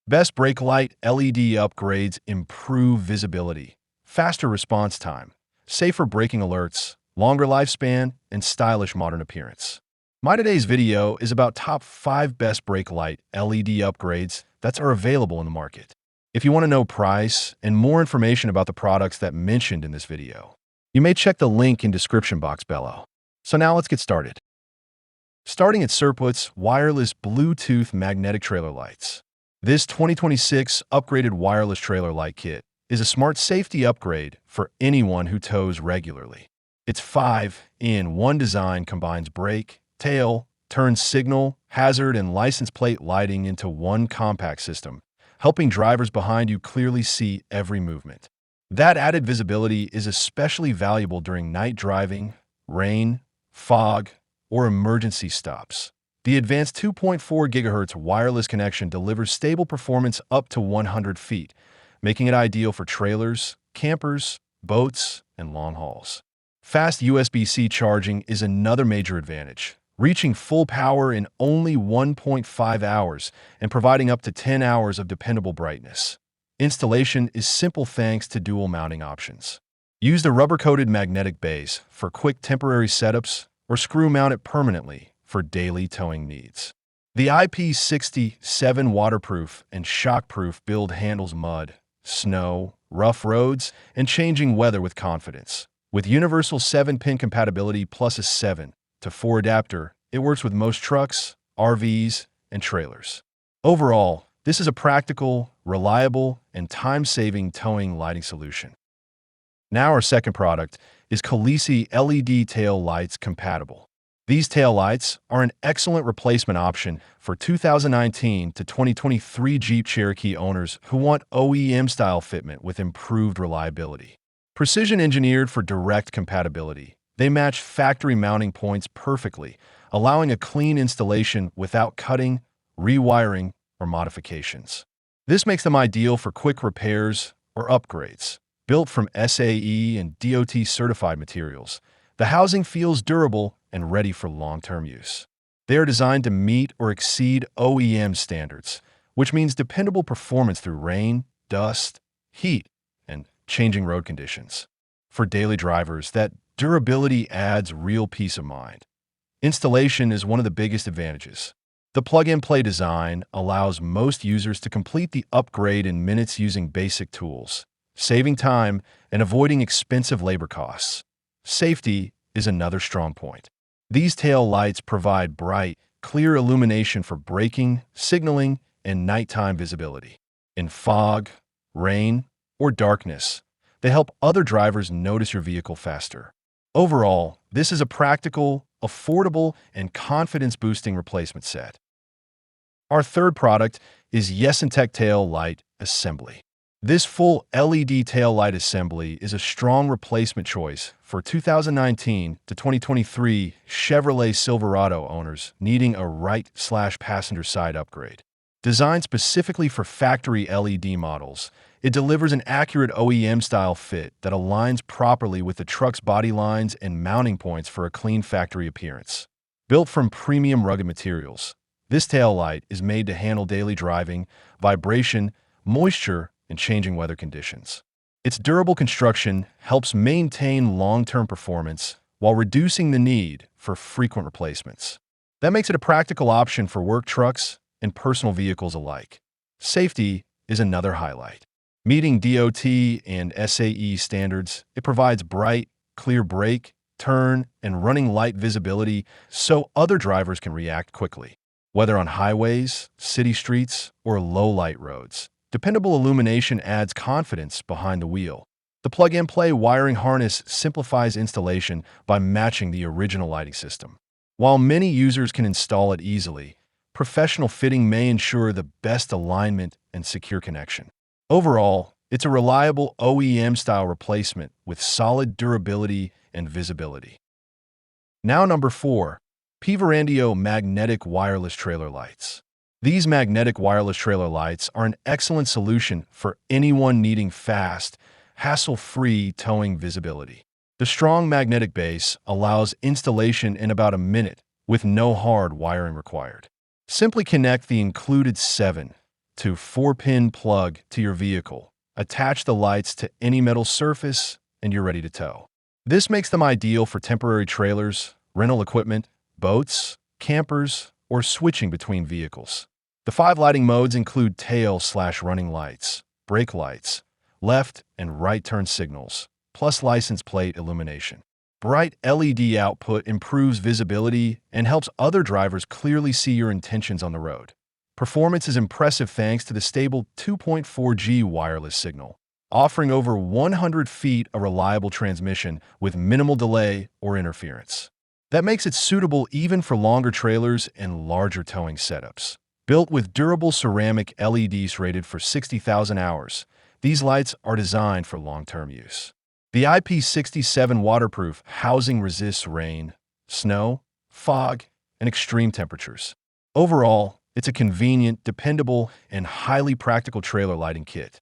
Best brake light LED upgrades improve visibility, faster response time, safer braking alerts, longer lifespan, and stylish modern appearance. My today's video is about top 5 best brake light LED upgrades that are available in the market. If you want to know price and more information about the products that mentioned in this video, you may check the link in description box below. So now let's get started. Starting at Serpult's wireless Bluetooth magnetic trailer lights. This 2026 upgraded wireless trailer light kit is a smart safety upgrade for anyone who tows regularly. Its 5-in-1 design combines brake, tail, turn signal, hazard, and license plate lighting into one compact system, helping drivers behind you clearly see every movement. That added visibility is especially valuable during night driving, rain, fog, or emergency stops. The advanced 2.4 GHz wireless connection delivers stable performance up to 100 feet, making it ideal for trailers, campers, boats, and long hauls. Fast USB-C charging is another major advantage, reaching full power in only 1.5 hours and providing up to 10 hours of dependable brightness. Installation is simple thanks to dual mounting options. Use the rubber-coated magnetic base for quick temporary setups or screw mount it permanently for daily towing needs. The IP67 waterproof and shockproof build handles mud, snow, rough roads, and changing weather with confidence. With universal 7-pin compatibility plus a 7-to-4 adapter, it works with most trucks, RVs, and trailers. Overall, this is a practical, reliable, and time-saving towing lighting solution. Now our second product is Khaleesi LED tail lights compatible. These tail lights are an excellent replacement option for 2019 to 2023 Jeep Cherokee owners who want OEM-style fitment with improved reliability. Precision engineered for direct compatibility, they match factory mounting points perfectly, allowing a clean installation without cutting, rewiring, or modifications. This makes them ideal for quick repairs or upgrades. Built from SAE and DOT certified materials, the housing feels durable and ready for long-term use. They are designed to meet or exceed OEM standards, which means dependable performance through rain, dust, heat, and changing road conditions. For daily drivers, that durability adds real peace of mind. Installation is one of the biggest advantages. The plug-and-play design allows most users to complete the upgrade in minutes using basic tools, saving time and avoiding expensive labor costs. Safety is another strong point. These tail lights provide bright, clear illumination for braking, signaling, and nighttime visibility. In fog, rain, or darkness, they help other drivers notice your vehicle faster. Overall, this is a practical, affordable, and confidence-boosting replacement set. Our third product is Yesentech Tail Light Assembly. This full LED tail light assembly is a strong replacement choice for 2019 to 2023 Chevrolet Silverado owners needing a right/passenger side upgrade. Designed specifically for factory LED models, it delivers an accurate OEM-style fit that aligns properly with the truck's body lines and mounting points for a clean factory appearance. Built from premium rugged materials, this tail light is made to handle daily driving, vibration, moisture, and changing weather conditions. Its durable construction helps maintain long-term performance while reducing the need for frequent replacements. That makes it a practical option for work trucks and personal vehicles alike. Safety is another highlight. Meeting DOT and SAE standards, it provides bright, clear brake, turn, and running light visibility so other drivers can react quickly. Whether on highways, city streets, or low-light roads, dependable illumination adds confidence behind the wheel. The plug-and-play wiring harness simplifies installation by matching the original lighting system. While many users can install it easily, professional fitting may ensure the best alignment and secure connection. Overall, it's a reliable OEM-style replacement with solid durability and visibility. Now number 4, Pivarandio Magnetic Wireless Trailer Lights. These magnetic wireless trailer lights are an excellent solution for anyone needing fast, hassle-free towing visibility. The strong magnetic base allows installation in about a minute with no hard wiring required. Simply connect the included 7 to 4-pin plug to your vehicle. Attach the lights to any metal surface, and you're ready to tow. This makes them ideal for temporary trailers, rental equipment, boats, campers, or switching between vehicles. The 5 lighting modes include tail/running lights, brake lights, left and right turn signals, plus license plate illumination. Bright LED output improves visibility and helps other drivers clearly see your intentions on the road. Performance is impressive thanks to the stable 2.4G wireless signal, offering over 100 feet of reliable transmission with minimal delay or interference. That makes it suitable even for longer trailers and larger towing setups. Built with durable ceramic LEDs rated for 60,000 hours, these lights are designed for long-term use. The IP67 waterproof housing resists rain, snow, fog, and extreme temperatures. Overall, it's a convenient, dependable, and highly practical trailer lighting kit.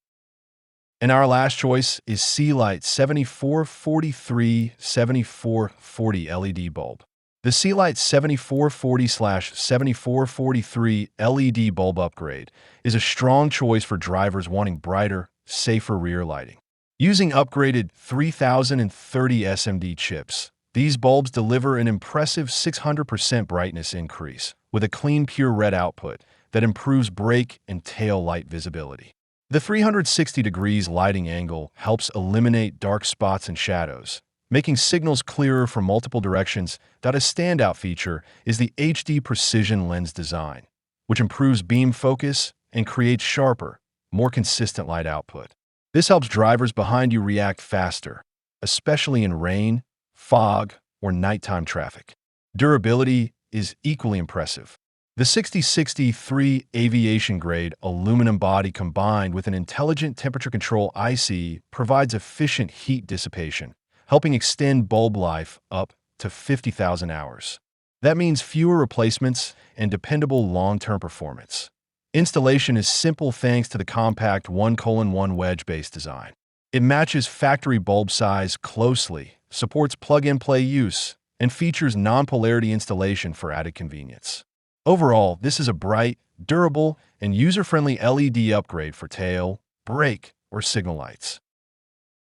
And our last choice is Sealight 7443-7440 LED bulb. The Sealight 7440/7443 LED bulb upgrade is a strong choice for drivers wanting brighter, safer rear lighting. Using upgraded 3030 SMD chips, these bulbs deliver an impressive 600% brightness increase with a clean pure red output that improves brake and tail light visibility. The 360 degrees lighting angle helps eliminate dark spots and shadows, making signals clearer from multiple directions. A standout feature is the HD precision lens design, which improves beam focus and creates sharper, more consistent light output. This helps drivers behind you react faster, especially in rain, fog, or nighttime traffic. Durability is equally impressive. The 6063 aviation-grade aluminum body combined with an intelligent temperature control IC provides efficient heat dissipation, helping extend bulb life up to 50,000 hours. That means fewer replacements and dependable long-term performance. Installation is simple thanks to the compact 1:1 wedge-based design. It matches factory bulb size closely, supports plug-and-play use, and features non-polarity installation for added convenience. Overall, this is a bright, durable, and user-friendly LED upgrade for tail, brake, or signal lights.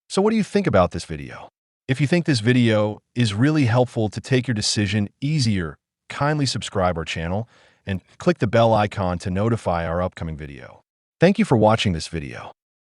So what do you think about this video? If you think this video is really helpful to take your decision easier, kindly subscribe our channel and click the bell icon to notify our upcoming video. Thank you for watching this video.